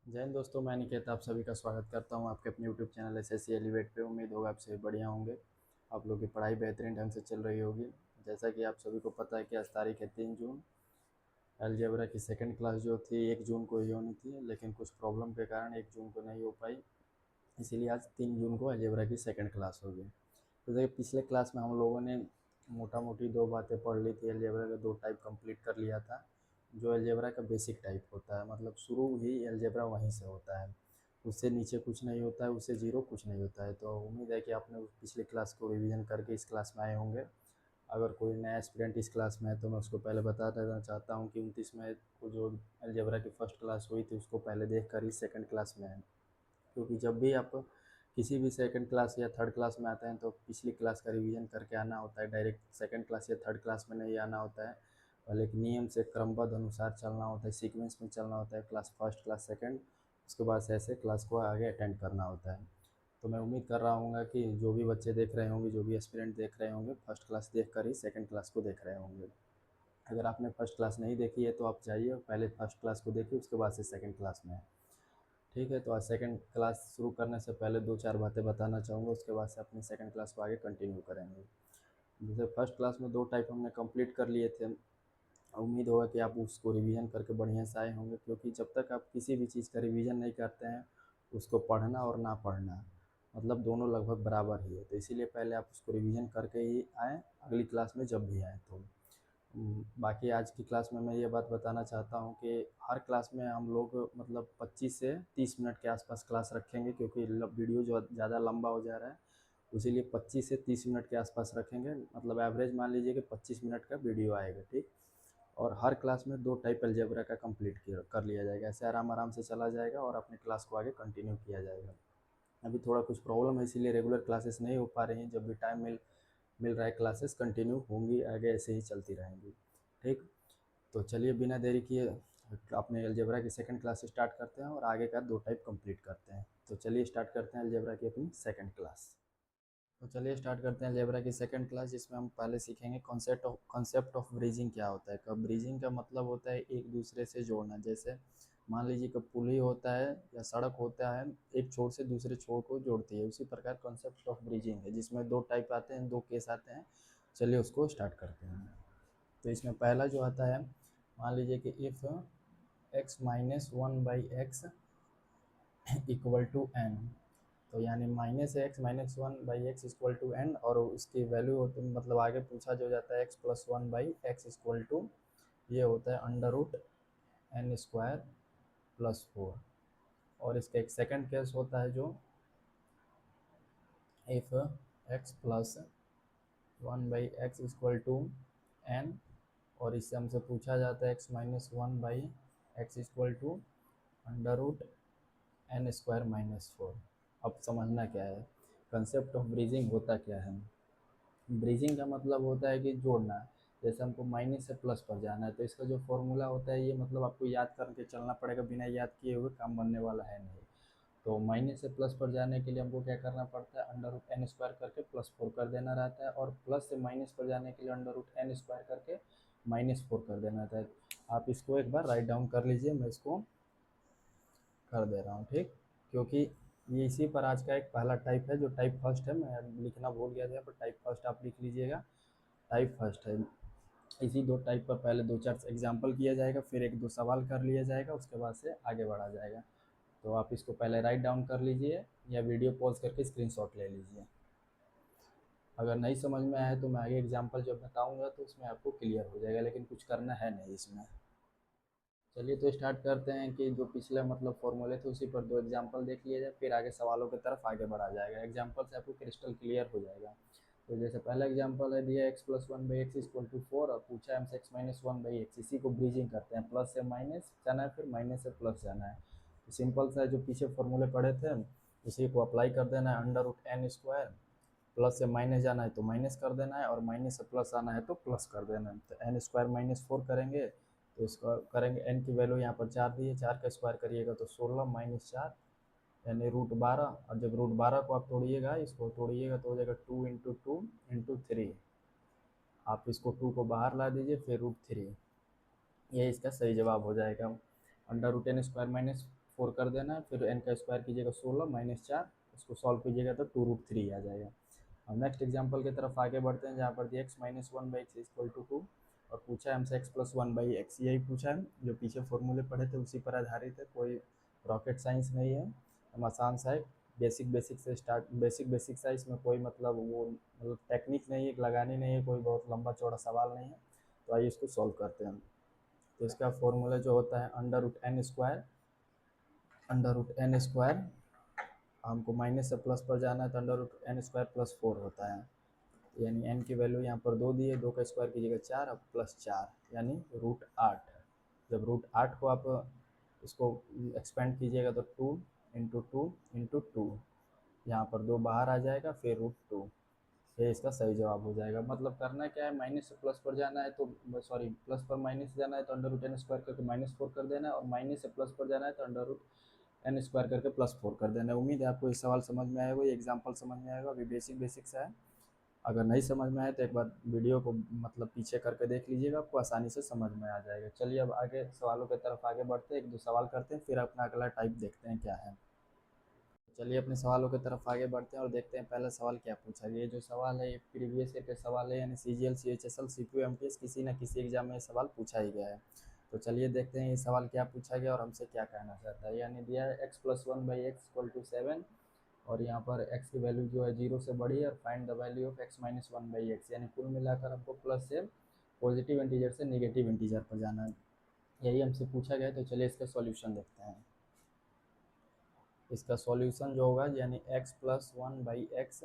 जय हिंद दोस्तों, मैं निकेत आप सभी का स्वागत करता हूं आपके अपने यूट्यूब चैनल एसएससी एलिवेट पे। उम्मीद होगा आप सभी बढ़िया होंगे। आप लोगों की पढ़ाई बेहतरीन ढंग से चल रही होगी। जैसा कि आप सभी को पता है कि आज तारीख है 3 जून। अलजेब्रा की सेकंड क्लास जो थी 1 जून को ही होनी थी, लेकिन कुछ प्रॉब्लम के कारण 1 जून को नहीं हो पाई। इसीलिए आज 3 जून को अलजेब्रा की सेकंड क्लास होगी। तो देखिए, पिछले क्लास में हम लोगों ने मोटा मोटी दो बातें पढ़ ली थी। अलजेब्रा का दो टाइप कंप्लीट कर लिया था। जो अलजेब्रा का बेसिक टाइप होता है, मतलब शुरू ही अलजेब्रा वहीं से होता है, उससे नीचे कुछ नहीं होता है, उससे जीरो कुछ नहीं होता है। तो उम्मीद है कि आपने उस पिछले क्लास को रिवीजन करके इस क्लास में आए होंगे। अगर कोई नया स्टूडेंट इस क्लास में है तो मैं उसको पहले बता देना चाहता हूँ कि 29 मई को जो अलजेब्रा की फ़र्स्ट क्लास हुई थी उसको पहले देख कर ही सेकेंड क्लास में है। क्योंकि जब भी आप किसी भी सेकंड क्लास या थर्ड क्लास में आते हैं तो पिछली क्लास का रिवीजन करके आना होता है। डायरेक्ट सेकंड क्लास या थर्ड क्लास में नहीं आना होता है, और एक नियम से क्रमबद्ध अनुसार चलना होता है, सीक्वेंस में चलना होता है। क्लास फर्स्ट, क्लास सेकंड, उसके बाद से ऐसे क्लास को आगे अटेंड करना होता है। तो मैं उम्मीद कर रहा हूँ कि जो भी बच्चे देख रहे होंगे, जो भी एस्पिरेंट देख रहे होंगे, फर्स्ट क्लास देख कर ही सेकेंड क्लास को देख रहे होंगे। अगर आपने फर्स्ट क्लास नहीं देखी है तो आप जाइए पहले फर्स्ट क्लास को देखिए, उसके बाद से सेकेंड क्लास में। ठीक है, तो आज सेकंड क्लास शुरू करने से पहले दो चार बातें बताना चाहूँगा, उसके बाद से अपनी सेकंड क्लास को आगे कंटिन्यू करेंगे। जैसे फर्स्ट क्लास में दो टाइप हमने कंप्लीट कर लिए थे। उम्मीद होगा कि आप उसको रिवीजन करके बढ़िया से आए होंगे, क्योंकि जब तक आप किसी भी चीज़ का रिवीजन नहीं करते हैं, उसको पढ़ना और ना पढ़ना मतलब दोनों लगभग बराबर ही है। तो इसीलिए पहले आप उसको रिवीजन करके ही आएँ, अगली क्लास में जब भी आएँ तो। बाकी आज की क्लास में मैं ये बात बताना चाहता हूँ कि हर क्लास में हम लोग मतलब 25 से 30 मिनट के आसपास क्लास रखेंगे, क्योंकि वीडियो जो ज़्यादा लंबा हो जा रहा है, इसीलिए 25 से 30 मिनट के आसपास रखेंगे। मतलब एवरेज मान लीजिए कि 25 मिनट का वीडियो आएगा, ठीक। और हर क्लास में दो टाइप अलजेब्रा का कंप्लीट कर लिया जाएगा। ऐसे आराम आराम से चला जाएगा और अपनी क्लास को आगे कंटिन्यू किया जाएगा। अभी थोड़ा कुछ प्रॉब्लम है, इसीलिए रेगुलर क्लासेस नहीं हो पा रही हैं। जब भी टाइम मिल रहा है क्लासेस कंटिन्यू होंगी, आगे ऐसे ही चलती रहेंगी, ठीक। तो चलिए बिना देरी किए अपने अलजेब्रा की सेकंड क्लास स्टार्ट करते हैं और आगे का दो टाइप कंप्लीट करते हैं। तो चलिए स्टार्ट करते हैं अलजेब्रा की अपनी सेकंड क्लास। तो चलिए स्टार्ट करते हैं अलजेब्रा की सेकंड क्लास, जिसमें हम पहले सीखेंगे कॉन्सेप्ट ऑफ ब्रिजिंग क्या होता है। कब ब्रिजिंग का मतलब होता है एक दूसरे से जोड़ना। जैसे मान लीजिए कि पुली होता है या सड़क होता है, एक छोर से दूसरे छोर को जोड़ती है, उसी प्रकार कॉन्सेप्ट ऑफ ब्रिजिंग है, जिसमें दो टाइप आते हैं, दो केस आते हैं। चलिए उसको स्टार्ट करते हैं। तो इसमें पहला जो आता है, मान लीजिए कि if x minus one by x equal to n. तो यानी minus x minus one by x equal to n, और उसकी वैल्यू होती मतलब आगे पूछा जो जाता है x plus one by x equal to, ये होता है under root n square plus four. और इसका एक सेकंड केस होता है जो if x plus one by x equal to n, और इससे हमसे पूछा जाता है x minus one by x equal to under root n square minus four. अब समझना क्या है, कंसेप्ट ऑफ ब्रिजिंग होता क्या है। ब्रिजिंग का मतलब होता है कि जोड़ना। जैसे हमको माइनस से प्लस पर जाना है, तो इसका जो फॉर्मूला होता है ये मतलब आपको याद करके चलना पड़ेगा, बिना याद किए हुए काम बनने वाला है नहीं। तो माइनस से प्लस पर जाने के लिए हमको क्या करना पड़ता है, अंडर रूट एन स्क्वायर करके प्लस फोर कर देना रहता है, और प्लस से माइनस पर जाने के लिए अंडर रूट एन स्क्वायर करके माइनस फोर कर देना रहता है। आप इसको एक बार राइट डाउन कर लीजिए, मैं इसको कर दे रहा हूँ, ठीक। क्योंकि ये इसी पर आज का एक पहला टाइप है, जो टाइप फर्स्ट है। मैं लिखना भूल गया था यहाँ पर, टाइप फर्स्ट आप लिख लीजिएगा, टाइप फर्स्ट है। इसी दो टाइप पर पहले दो चार एग्जाम्पल किया जाएगा, फिर एक दो सवाल कर लिया जाएगा, उसके बाद से आगे बढ़ा जाएगा। तो आप इसको पहले राइट डाउन कर लीजिए या वीडियो पॉज करके स्क्रीनशॉट ले लीजिए। अगर नहीं समझ में आया तो मैं आगे एग्जाम्पल जब बताऊंगा तो उसमें आपको क्लियर हो जाएगा, लेकिन कुछ करना है नहीं इसमें। चलिए तो स्टार्ट करते हैं कि जो पिछले मतलब फॉर्मूले थे उसी पर दो एग्जांपल देख लिया जाए, फिर आगे सवालों की तरफ आगे बढ़ा जाएगा। एग्जांपल से आपको क्रिस्टल क्लियर हो जाएगा। तो जैसे पहला एग्जांपल है दिया x plus one by x equal to four, और पूछा है हमसे x minus one by x. इसी को ब्रीजिंग करते हैं, प्लस से माइनस जाना है, फिर माइनस से प्लस जाना है। तो सिंपल सा है, जो पीछे फॉर्मूले पढ़े थे उसी को अप्लाई कर देना है। Under root n square, plus से माइनस जाना है तो माइनस कर देना है, और माइनस से प्लस आना है तो प्लस कर देना है। तो एन स्क्वायर माइनस फोर करेंगे, तो इसका करेंगे एन की वैल्यू यहाँ पर चार दी है, चार का स्क्वायर करिएगा तो 16 माइनस चार यानी रूट 12। और जब रूट 12 को आप तोड़िएगा, इसको तोड़िएगा तो हो जाएगा two into two into three. आप इसको टू को बाहर ला दीजिए, फिर रूट थ्री, ये इसका सही जवाब हो जाएगा। Under root n square minus 4 कर देना है, फिर n का स्क्वायर कीजिएगा 16 माइनस 4, इसको सॉल्व कीजिएगा तो 2√3 आ जाएगा। अब नेक्स्ट एग्जाम्पल की तरफ आगे बढ़ते हैं, जहाँ पर दिया x minus 1/x equal to 2 और पूछा है हमसे x प्लस 1/x, यही पूछा है जो पीछे फॉर्मूले पढ़े थे उसी पर आधारित है, कोई रॉकेट साइंस नहीं है, हम आसान सा है, बेसिक से स्टार्ट, बेसिक सा, इसमें कोई मतलब वो मतलब टेक्निक नहीं है, लगानी नहीं है, कोई बहुत लंबा चौड़ा सवाल नहीं है। तो आइए इसको सॉल्व करते हैं। तो इसका फॉर्मूला जो होता है अंडर रूट एन स्क्वायर, हमको माइनस से प्लस पर जाना है तो अंडर रूट n² + 4 होता है, यानी n की वैल्यू यहाँ पर 2 दी है, 2 का स्क्वायर कीजिएगा 4, अब +4 यानी √8। जब √8 को आप इसको एक्सपेंड कीजिएगा तो 2 × 2 × 2, यहाँ पर 2 बाहर आ जाएगा, फिर √2, ये इसका सही जवाब हो जाएगा। मतलब करना क्या है, माइनस से प्लस पर जाना है तो सॉरी प्लस पर माइनस जाना है तो अंडर रूट n² करके -4 कर देना है, और माइनस से प्लस पर जाना है तो अंडर रूट n² करके +4 कर देना है। उम्मीद है आपको ये सवाल समझ में आएगा, ये एग्जाम्पल समझ में आएगा, अभी बेसिक सा है। अगर नहीं समझ में आए तो एक बार वीडियो को मतलब पीछे करके देख लीजिएगा, आपको आसानी से समझ में आ जाएगा। चलिए अब आगे सवालों की तरफ आगे बढ़ते हैं, 1-2 सवाल करते हैं, फिर अपना अगला टाइप देखते हैं क्या है। चलिए अपने सवालों की तरफ आगे बढ़ते हैं और देखते हैं पहला सवाल क्या पूछा गया। ये जो सवाल है ये प्रीवियस ईयर के सवाल है, यानी CGL CHSL CPO MTS किसी न किसी एग्जाम में ये सवाल पूछा ही गया है। तो चलिए देखते हैं ये सवाल क्या पूछा गया और हमसे क्या कहना चाहता है। यानी दिया है x + 1/x = 7 और यहाँ पर x की वैल्यू जो है 0 से बड़ी है और find the value of x - 1/x, यानी कुल मिलाकर हमको प्लस से पॉजिटिव इंटीजर से नेगेटिव इंटीजर पर जाना है, यही हमसे पूछा गया है। तो चलिए इसका सॉल्यूशन देखते हैं। इसका सॉल्यूशन जो होगा यानी x + 1/x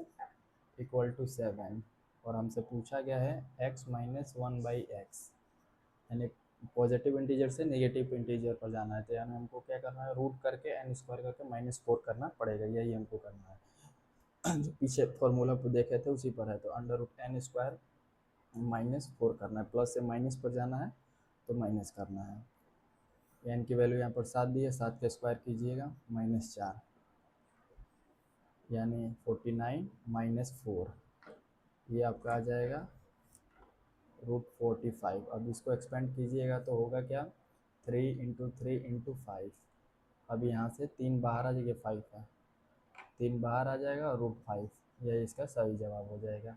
= 7 और हमसे पूछा गया है x - 1/x, यानी पॉजिटिव इंटीजर से नेगेटिव इंटीजर पर जाना है। तो यानी हमको क्या करना है, रूट करके n² करके -4 करना पड़ेगा, यही हमको करना है। जो पीछे फॉर्मूला पर देखे थे उसी पर है, तो अंडर रूट n² -4 करना है, प्लस से माइनस पर जाना है तो माइनस करना है। n की वैल्यू यहाँ पर 7 दी है, 7 का स्क्वायर कीजिएगा -4 यानी 49 - 4, ये आपका आ जाएगा √45। अब इसको एक्सपेंड कीजिएगा तो होगा क्या, 3 × 3 × 5, अब यहाँ से 3 बाहर आ जाएगा, 5 है, 3 बाहर आ जाएगा और √5, यही इसका सही जवाब हो जाएगा।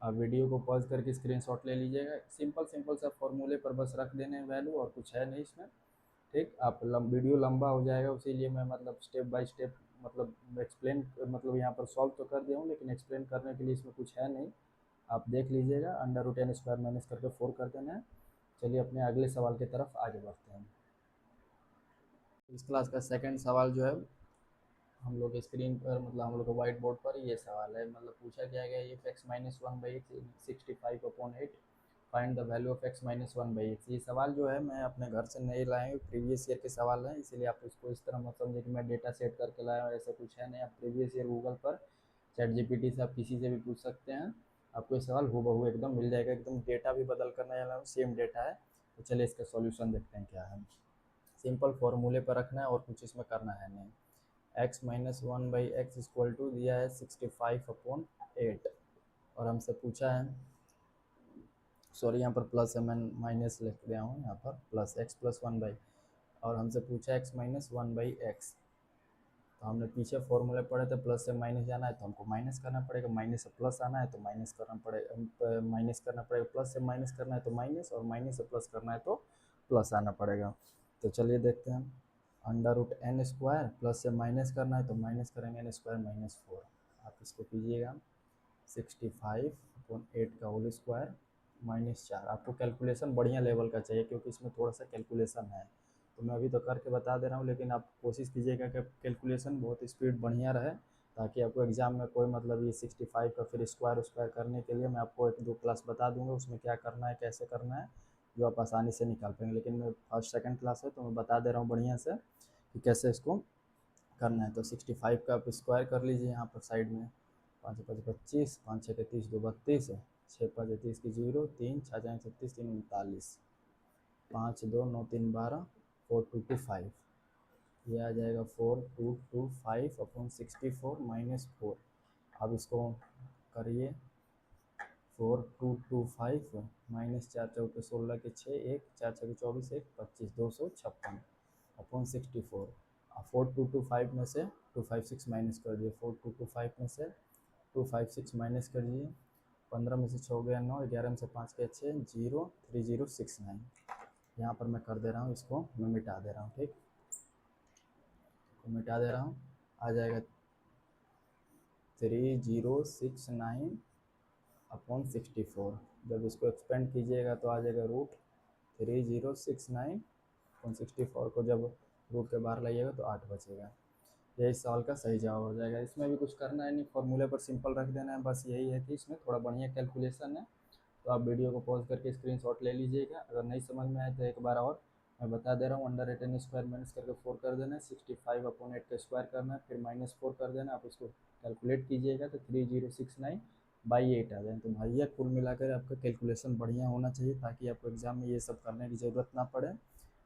अब वीडियो को पॉज करके स्क्रीनशॉट ले लीजिएगा, सिंपल सा फॉर्मूले पर बस रख देने वैल्यू, और कुछ है नहीं इसमें। ठीक, आप वीडियो लंबा हो जाएगा, इसीलिए मैं मतलब स्टेप बाय स्टेप मतलब एक्सप्लेन मतलब यहाँ पर सॉल्व तो कर दिया हूँ, लेकिन एक्सप्लेन करने के लिए इसमें कुछ है नहीं, आप देख लीजिएगा। अंडर रूट n² माइनस करके 4 कर देना है। चलिए अपने अगले सवाल की तरफ आगे बढ़ते हैं। इस क्लास का सेकंड सवाल जो है हम लोग स्क्रीन पर मतलब हम लोग के व्हाइट बोर्ड पर ये सवाल है, मतलब पूछा क्या गया ये x - 1/x 65/8 find the value of x - 1/x। ये सवाल जो है मैं अपने घर से नहीं लाया हूँ, प्रीवियस ईयर के सवाल हैं, इसीलिए आप इसको इस तरह मत समझे कि मैं डेटा सेट करके लाया हूँ, ऐसा कुछ है नहीं। आप प्रीवियस ईयर गूगल पर ChatGPT से आप किसी से भी पूछ सकते हैं, आपको ये सवाल हूबहू एकदम मिल जाएगा, एकदम डेटा भी बदल कर नहीं लाया हूँ, सेम डेटा है। तो चलिए इसका सॉल्यूशन देखते हैं क्या है। सिंपल फॉर्मूले पर रखना है और कुछ इसमें करना है नहीं। x - 1/x = दिया है 65/8 और हमसे पूछा है, सॉरी यहाँ पर प्लस है, मैं माइनस लिख दिया हूँ, यहाँ पर प्लस x + 1/, और हमसे पूछा x - 1/x। तो हमने पीछे फॉर्मूले पढ़े थे, प्लस से माइनस जाना है तो हमको माइनस करना पड़ेगा, माइनस से प्लस आना है तो माइनस करना पड़ेगा, प्लस से माइनस करना है तो माइनस, और माइनस से प्लस करना है तो प्लस आना पड़ेगा। तो चलिए देखते हैं, अंडर रूट n² प्लस से माइनस करना है तो माइनस करेंगे n² -4, आप इसको कीजिएगा 65/8 का होल स्क्वायर -4। आपको कैलकुलेशन बढ़िया लेवल का चाहिए क्योंकि इसमें थोड़ा सा कैलकुलेशन है, तो मैं अभी तो करके बता दे रहा हूँ, लेकिन आप कोशिश कीजिएगा कि कैलकुलेशन बहुत स्पीड बढ़िया रहे, ताकि आपको एग्जाम में कोई मतलब ये 65 का फिर स्क्वायर करने के लिए मैं आपको 1-2 क्लास बता दूंगा, उसमें क्या करना है कैसे करना है, जो आप आसानी से निकाल पाएंगे। लेकिन मैं फर्स्ट सेकंड क्लास है तो मैं बता दे रहा हूँ बढ़िया से कि कैसे इसको करना है। तो 65 का आप स्क्वायर कर लीजिए यहाँ पर साइड में, 5 × 5 = 25, 5 × 6 = 30, 2 = 32, 6 × 5 = 30 की 0, 3 6 × 36, 3 × 39, 5 2 9 3 12, 425, ये आ जाएगा 4225/64 - 4। अब इसको करिए, 4225 -4 × 4 = 16 के 6, 1 4 × 6 = 24, 1 25, 256/64। 4225 में से 256 माइनस कर दिए, 4225 में से 256 माइनस कर दिए, 15 में से 6 हो गया 9, 11 में से 5 गया 6, 03069। यहाँ पर मैं कर दे रहा हूँ, इसको मैं मिटा दे रहा हूँ, ठीक, तो मिटा दे रहा हूँ, आ जाएगा 3069 अपॉन 64। जब इसको एक्सपेंड कीजिएगा तो आ जाएगा √3069 अपॉन 64 को जब रूट के बाहर लाइएगा तो 8 बचेगा। यही सवाल का सही जवाब हो जाएगा। इसमें भी कुछ करना है नहीं, फॉर्मूले पर सिंपल रख देना है, बस यही है कि इसमें थोड़ा बढ़िया कैलकुलेशन है। तो आप वीडियो को पॉज करके स्क्रीनशॉट ले लीजिएगा। अगर नहीं समझ में आए तो एक बार और मैं बता दे रहा हूँ, अंडर 8 स्क्वायर माइनस करके 4 कर देना है, 65 अपॉन 8 का स्क्वायर करना है, फिर -4 कर देना। आप इसको कैलकुलेट कीजिएगा तो 3069/8 आ जाए। तो भैया कुल मिलाकर आपका कैलकुलेशन बढ़िया होना चाहिए, ताकि आपको एग्जाम में ये सब करने की ज़रूरत ना पड़े।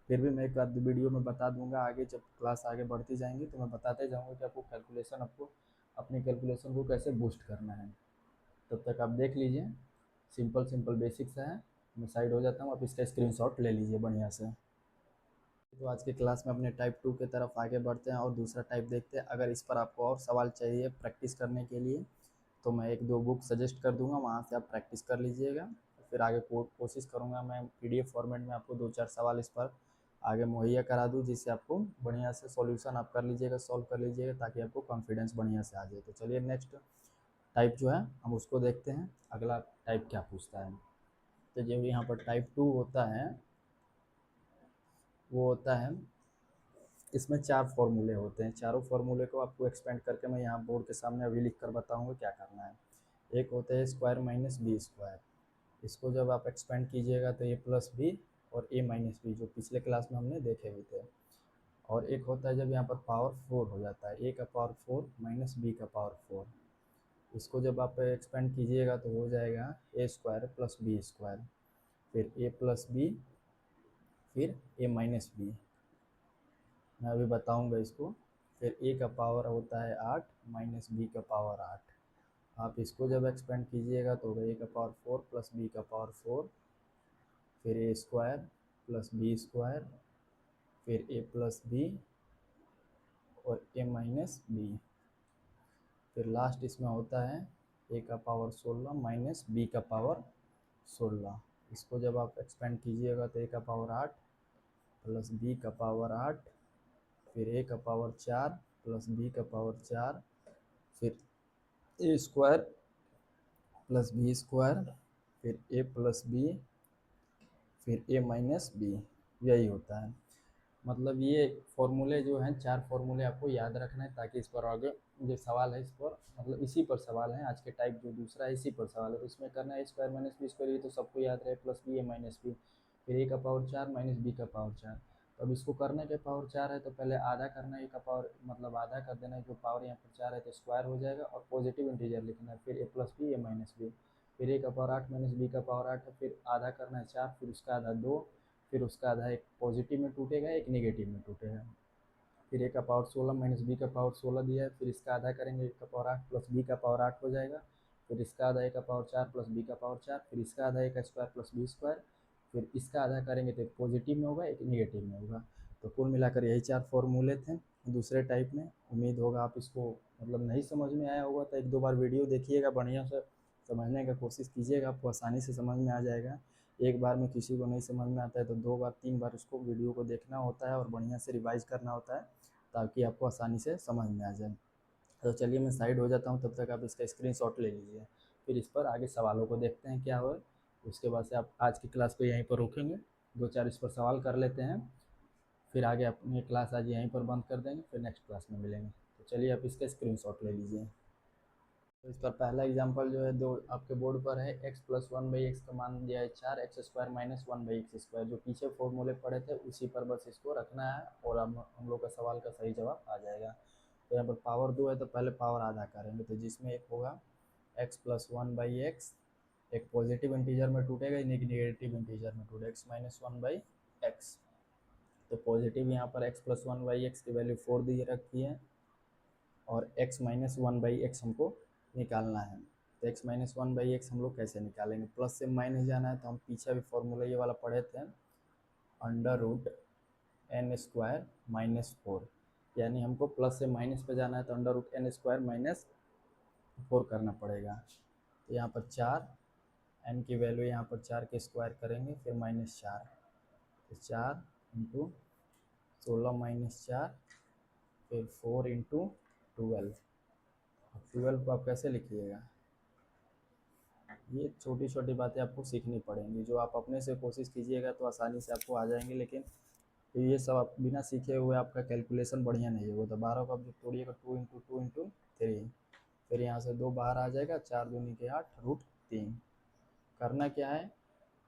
फिर भी मैं एक आध वीडियो में बता दूंगा, आगे जब क्लास आगे बढ़ती जाएंगी तो मैं बताते जाऊँगा कि आपको कैलकुलेशन, आपको अपनी कैलकुलेशन को कैसे बूस्ट करना है। तब तक आप देख लीजिए, सिंपल सिंपल बेसिक्स है। मैं साइड हो जाता हूँ, आप इसका स्क्रीनशॉट ले लीजिए बढ़िया से। तो आज की क्लास में अपने टाइप 2 की तरफ आगे बढ़ते हैं और दूसरा टाइप देखते हैं। अगर इस पर आपको और सवाल चाहिए प्रैक्टिस करने के लिए तो मैं एक दो बुक सजेस्ट कर दूंगा, वहाँ से आप प्रैक्टिस कर लीजिएगा। फिर आगे कोशिश करूँगा मैं PDF फॉर्मेट में आपको 2-4 सवाल इस पर आगे मुहैया करा दूँ, जिससे आपको बढ़िया से सॉल्यूशन आप कर लीजिएगा, सॉल्व कर लीजिएगा, ताकि आपको कॉन्फिडेंस बढ़िया से आ जाए। तो चलिए नेक्स्ट टाइप जो है हम उसको देखते हैं, अगला टाइप क्या पूछता है। तो जो यहाँ पर टाइप 2 होता है वो होता है, इसमें 4 फॉर्मूले होते हैं। चारों फॉर्मूले को आपको एक्सपेंड करके मैं यहाँ बोर्ड के सामने अभी लिख कर बताऊँगा क्या करना है। एक होता है स्क्वायर माइनस बी स्क्वायर, इसको जब आप एक्सपेंड कीजिएगा तो ए प्लस बी और ए माइनस बी, जो पिछले क्लास में हमने देखे हुए थे। और एक होता है जब यहाँ पर पावर 4 हो जाता है, ए का पावर 4 माइनस बी का पावर 4, इसको जब आप एक्सपेंड कीजिएगा तो हो जाएगा ए स्क्वायर प्लस बी स्क्वायर, फिर ए प्लस बी, फिर ए माइनस बी, मैं अभी बताऊंगा इसको। फिर ए का पावर होता है 8 माइनस बी का पावर 8, आप इसको जब एक्सपेंड कीजिएगा तो होगा ए का पावर 4 प्लस बी का पावर 4, फिर ए स्क्वायर प्लस बी स्क्वायर, फिर ए प्लस बी और ए माइनस बी, फिर लास्ट इसमें होता है ए का पावर 16 माइनस बी का पावर 16। इसको जब आप एक्सपेंड कीजिएगा तो ए का पावर 8 प्लस बी का पावर 8, फिर ए का पावर 4 प्लस बी का पावर 4, फिर ए स्क्वायर प्लस बी स्क्वायर, फिर ए प्लस बी, फिर ए माइनस बी, यही होता है। मतलब ये फॉर्मूले जो हैं 4 फॉर्मूले आपको याद रखना है, ताकि इस पर आगे जो सवाल है इस पर, मतलब इसी पर सवाल है। आज के टाइप जो दूसरा है इसी पर सवाल है, तो इसमें करना है स्क्वायर माइनस बी स्क्वायर, ये तो सबको याद रहे, प्लस बी ए माइनस बी, फिर ए का पावर 4 माइनस बी का पावर 4। तो अब इसको करने के पावर 4 है तो पहले आधा करना है, ए का पावर मतलब आधा कर देना है, जो पावर यहाँ पर 4 है तो स्क्वायर हो जाएगा और पॉजिटिव इंटीजर लिखना है, फिर ए प्लस बी ए माइनस बी, फिर ए का पावर 8 माइनस बी का पावर 8 है, फिर आधा करना है 4, फिर उसका आधा 2, फिर उसका आधा एक पॉजिटिव में टूटेगा एक नेगेटिव में टूटेगा, फिर ए का पावर 16 माइनस बी का पावर 16 दिया है, फिर इसका आधा करेंगे ए का पावर 8 प्लस बी का पावर 8 हो जाएगा, फिर इसका आधा ए का पावर 4 प्लस बी का पावर 4, फिर इसका आधा ए का स्क्वायर प्लस बी स्क्वायर, फिर इसका आधा करेंगे तो एक पॉजिटिव में होगा एक नेगेटिव में होगा। तो कुल मिलाकर यही 4 फॉर्मूले थे दूसरे टाइप में। उम्मीद होगा आप इसको मतलब नहीं समझ में आया होगा तो एक दो बार वीडियो देखिएगा, बढ़िया से समझने का कोशिश कीजिएगा, आपको आसानी से समझ में आ जाएगा। एक बार में किसी को नहीं समझ में आता है तो 2 बार 3 बार उसको वीडियो को देखना होता है और बढ़िया से रिवाइज करना होता है, ताकि आपको आसानी से समझ में आ जाए। तो चलिए मैं साइड हो जाता हूँ, तब तक आप इसका स्क्रीनशॉट ले लीजिए, फिर इस पर आगे सवालों को देखते हैं क्या हो। उसके बाद से आप आज की क्लास को यहीं पर रोकेंगे, 2-4 इस पर सवाल कर लेते हैं, फिर आगे अपनी क्लास आज यहीं पर बंद कर देंगे, फिर नेक्स्ट क्लास में मिलेंगे। तो चलिए आप इसका स्क्रीनशॉट ले लीजिए। तो इस पर पहला एग्जांपल जो है, दो आपके बोर्ड पर है, x प्लस 1/x का मान दिया है 4, x square minus 1/x square, जो पीछे फॉर्मूले पढ़े थे उसी पर बस इसको रखना है और हम लोग का सवाल का सही जवाब आ जाएगा। तो यहाँ पर पावर 2 है तो पहले पावर आधा करेंगे, तो जिसमें एक होगा x प्लस 1/x, एक पॉजिटिव इंटीजर में टूटेगा एक नेगेटिव इंटीजर में टूटेगा, x माइनस 1/x। तो पॉजिटिव यहाँ पर x प्लस 1/x की वैल्यू 4 दी रखी है और x माइनस 1/x हमको निकालना है। तो x माइनस 1/x हम लोग कैसे निकालेंगे, प्लस से माइनस जाना है, तो हम पीछे भी फॉर्मूला ये वाला पढ़े थे, under root n square minus 4। यानी हमको प्लस से माइनस पे जाना है तो under root n square minus 4 करना पड़ेगा। तो यहाँ पर 4, एन की वैल्यू यहाँ पर 4 के स्क्वायर करेंगे, फिर -4, तो 4 इंटू 16 माइनस 4, फिर 4 इंटू 12। 12 को आप कैसे लिखिएगा? ये छोटी छोटी बातें आपको सीखनी पड़ेंगी, जो आप अपने से कोशिश कीजिएगा तो आसानी से आपको आ जाएंगे, लेकिन ये सब आप बिना सीखे हुए आपका कैलकुलेशन बढ़िया नहीं होगा। तो 12 को आप जब तोड़िएगा 2 इंटू 3, फिर यहाँ से 2 बाहर आ जाएगा, 4 दूनी के 8 √3। करना क्या है,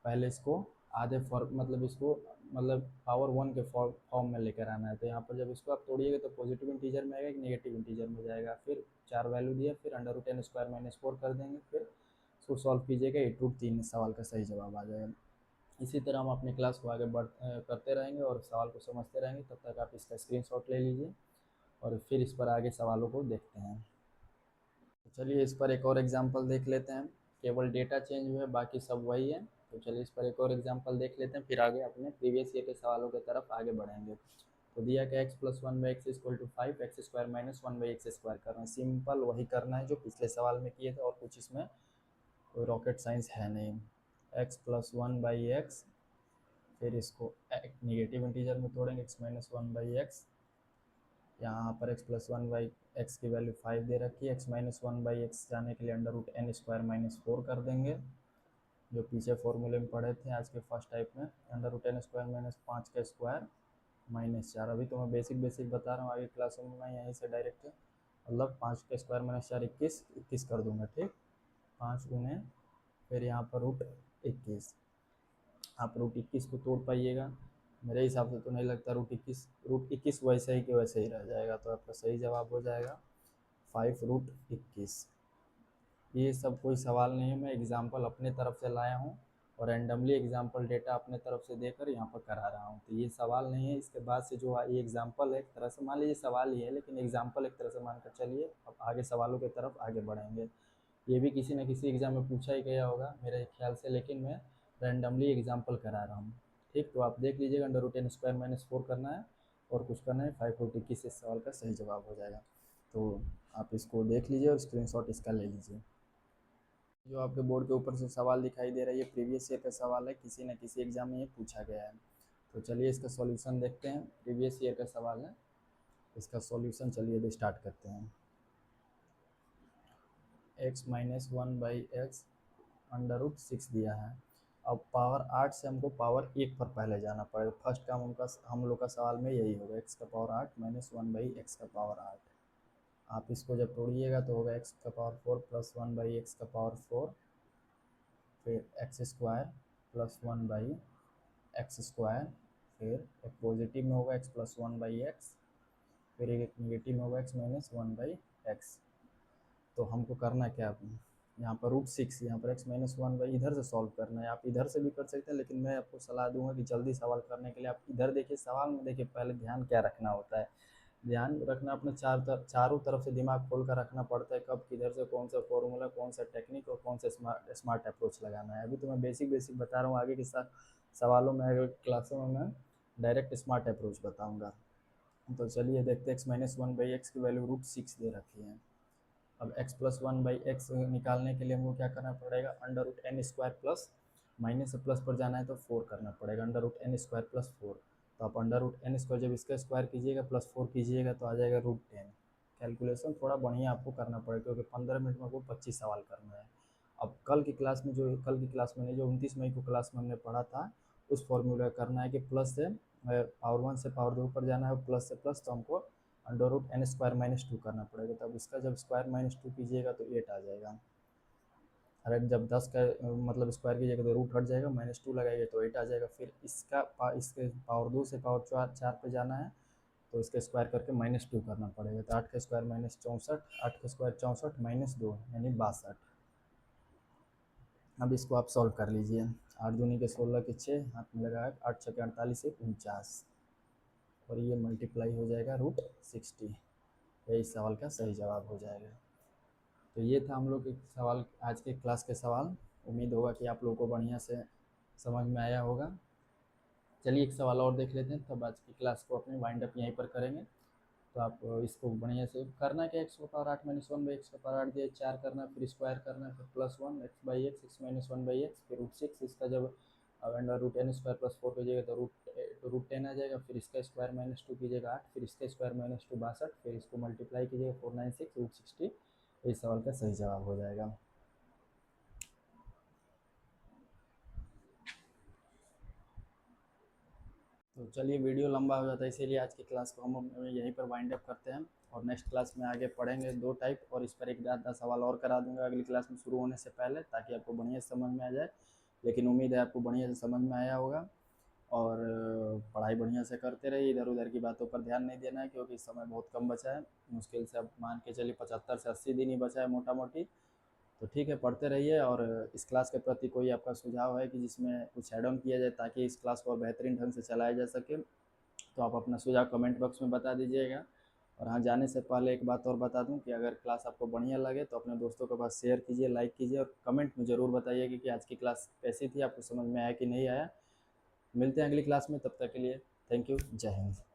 पहले इसको आधे फॉर्म मतलब इसको मतलब पावर 1 के फॉर्म में लेकर आना है। तो यहाँ पर जब इसको आप तोड़िएगा तो पॉजिटिव इंटीजर में आएगा कि नेगेटिव इंटीजर में जाएगा, फिर 4 वैल्यू दिया, फिर under root n square minus 4 कर देंगे, फिर इसको सॉल्व कीजिएगा, 8√3 सवाल का सही जवाब आ जाएगा। इसी तरह हम अपनी क्लास को आगे करते रहेंगे और सवाल को समझते रहेंगे। तब तक आप इसका स्क्रीनशॉट ले लीजिए और फिर इस पर आगे सवालों को देखते हैं। तो चलिए इस पर एक और एग्जांपल देख लेते हैं। केवल डेटा चेंज हुआ है, बाकी सब वही है। तो चलिए इस पर एक और एग्जांपल देख लेते हैं, फिर आगे अपने प्रीवियस ईयर के सवालों की तरफ आगे बढ़ेंगे। तो दिया कि x + 1/x = 5, x² - 1/x² करना है। सिंपल वही करना है जो पिछले सवाल में किए थे, और कुछ इसमें कोई रॉकेट साइंस है नहीं। x + 1/x, फिर इसको नेगेटिव इंटीजर में तोड़ेंगे, x - 1/x। यहाँ पर x + 1/x की वैल्यू 5 दे रखी है। x - 1/x जाने के लिए under root n square minus 4 कर देंगे, जो पीछे फॉर्मूले में पढ़े थे आज के फर्स्ट टाइप में। Under root n square minus 5 का स्क्वायर -4। अभी तो मैं बेसिक बता रहा हूँ, आगे क्लासों में मैं यहीं से डायरेक्ट मतलब 5 का स्क्वायर -4 21 कर दूंगा, ठीक। 5 गुने फिर यहाँ पर √21। आप √21 को तोड़ पाइएगा? मेरे हिसाब से तो नहीं लगता। √21 वैसे ही के वैसे ही रह जाएगा, तो आपका सही जवाब हो जाएगा 5√21। ये सब कोई सवाल नहीं है, मैं एग्जांपल अपने तरफ से लाया हूँ और रैंडमली एग्जांपल डेटा अपने तरफ से देकर यहाँ पर करा रहा हूँ। तो ये सवाल नहीं है। इसके बाद से जो ये एग्जांपल है, एक तरह से मान लीजिए सवाल ही है, लेकिन एग्जांपल एक तरह से मानकर चलिए। अब आगे सवालों की तरफ आगे बढ़ेंगे। ये भी किसी न किसी एग्जाम में पूछा ही गया होगा मेरे ख्याल से, लेकिन मैं रैंडमली एग्जाम्पल करा रहा हूँ, ठीक। तो आप देख लीजिएगा, under root n square minus 4 करना है और कुछ करना है 5/21 इस सवाल का सही जवाब हो जाएगा। तो आप इसको देख लीजिए और स्क्रीनशॉट इसका ले लीजिए। जो आपके बोर्ड के ऊपर से सवाल दिखाई दे रहा है, ये प्रीवियस ईयर का सवाल है, किसी न किसी एग्जाम में ये पूछा गया है। तो चलिए इसका सॉल्यूशन देखते हैं। प्रीवियस ईयर का सवाल है, इसका सॉल्यूशन चलिए स्टार्ट करते हैं। x - 1/x अंडर रूट 6 दिया है। अब पावर 8 से हमको पावर 1 पर पहले जाना पड़ेगा। फर्स्ट काम हम लोग का सवाल में यही होगा, x का पावर 8 - 1/x का पावर 8। आप इसको जब तोड़िएगा तो होगा x का पावर 4 + 1/x का पावर 4, फिर x² + 1/x², फिर एक पॉजिटिव में होगा x + 1/x, फिर एक नेगेटिव में होगा x - 1/x। तो हमको करना क्या, यहाँ पर √6, यहाँ पर x - 1/, इधर से सॉल्व करना है। आप इधर से भी कर सकते हैं, लेकिन मैं आपको सलाह दूंगा कि जल्दी सवाल करने के लिए आप इधर देखिए। सवाल में देखिए पहले ध्यान क्या रखना होता है, ध्यान रखना अपने चारों तरफ से दिमाग खोल कर रखना पड़ता है, कब किधर से कौन सा फॉर्मूला, कौन सा टेक्निक और कौन सा स्मार्ट अप्रोच लगाना है। अभी तो मैं बेसिक बता रहा हूँ, आगे के सवालों में, आगे क्लासों में मैं डायरेक्ट स्मार्ट अप्रोच बताऊँगा। तो चलिए देखते हैं। x - 1/x की वैल्यू √6 दे रखी है। अब x + 1/x निकालने के लिए हमको क्या करना पड़ेगा, under root n square plus, minus से प्लस पर जाना है तो 4 करना पड़ेगा, अंडर रूट एन स्क्वायर + 4। तो आप अंडर रूट एन स्क्वायर जब इसका स्क्वायर कीजिएगा +4 कीजिएगा तो आ जाएगा √10। कैलकुलेशन थोड़ा बढ़िया आपको करना पड़ेगा, क्योंकि 15 मिनट में आपको 25 सवाल करना है। अब कल की क्लास में नहीं, जो 29 मई को क्लास में हमने पढ़ा था, उस फॉर्मूला करना है कि प्लस से पावर 1 से पावर 2 पर जाना है, प्लस से प्लस, तो हमको अंडर रूट एन स्क्वायर -2 करना पड़ेगा। तब इसका जब स्क्वायर -2 कीजिएगा तो 8 आ जाएगा। अरे जब 10 का मतलब स्क्वायर कीजिएगा तो रूट हट जाएगा, -2 लगाइए तो 8 आ जाएगा। फिर इसके पावर 2 से पावर 4 पे जाना है, तो इसका स्क्वायर करके -2 करना पड़ेगा। तो 8 का स्क्वायर -64, 8 का स्क्वायर 64 -2 यानी 62। अब इसको आप सॉल्व कर लीजिए। 8 दूनी के 16 के 6, हाथ में लगाया, 8 छः के 48 से 49, और ये मल्टीप्लाई हो जाएगा √60। यही सवाल का सही जवाब हो जाएगा। तो ये था हम लोग के सवाल, आज के क्लास के सवाल। उम्मीद होगा कि आप लोगों को बढ़िया से समझ में आया होगा। चलिए एक सवाल और देख लेते हैं, तब आज की क्लास को अपने वाइंड अप यहीं पर करेंगे। तो आप इसको बढ़िया से करना क्या, एक्स का power 8 minus one by x का पावर 8 दिया 4 करना, फिर स्क्वायर करना, फिर plus one x by x, x minus one by x, फिर रूट सिक्स, इसका जब under root n square plus four कीजिएगा तो रूट टेन आ जाएगा, फिर इसका स्क्वायर माइनस टू कीजिएगा 8, फिर इसका स्क्वायर माइनस टू 62, फिर इसको मल्टीप्लाई कीजिएगा 496 रूट 60। इस सवाल का सही जवाब हो जाएगा। तो चलिए, वीडियो लंबा हो जाता है इसीलिए आज की क्लास को हम यहीं पर वाइंड अप करते हैं, और नेक्स्ट क्लास में आगे पढ़ेंगे दो टाइप, और इस पर एक आधा सवाल और करा दूंगा अगली क्लास में शुरू होने से पहले, ताकि आपको बढ़िया से समझ में आ जाए। लेकिन उम्मीद है आपको बढ़िया से समझ में आया होगा, और पढ़ाई बढ़िया से करते रहिए, इधर उधर की बातों पर ध्यान नहीं देना है, क्योंकि समय बहुत कम बचा है, मुश्किल से अब मान के चलिए 75 से 80 दिन ही बचा है मोटा मोटी। तो ठीक है, पढ़ते रहिए, और इस क्लास के प्रति कोई आपका सुझाव है कि जिसमें कुछ ऐड ऑन किया जाए ताकि इस क्लास को और बेहतरीन ढंग से चलाया जा सके, तो आप अपना सुझाव कमेंट बॉक्स में बता दीजिएगा। और हाँ, जाने से पहले एक बात और बता दूं कि अगर क्लास आपको बढ़िया लगे तो अपने दोस्तों के पास शेयर कीजिए, लाइक कीजिए, और कमेंट में ज़रूर बताइए कि आज की क्लास कैसी थी, आपको समझ में आया कि नहीं आया। मिलते हैं अगली क्लास में, तब तक के लिए थैंक यू, जय हिंद।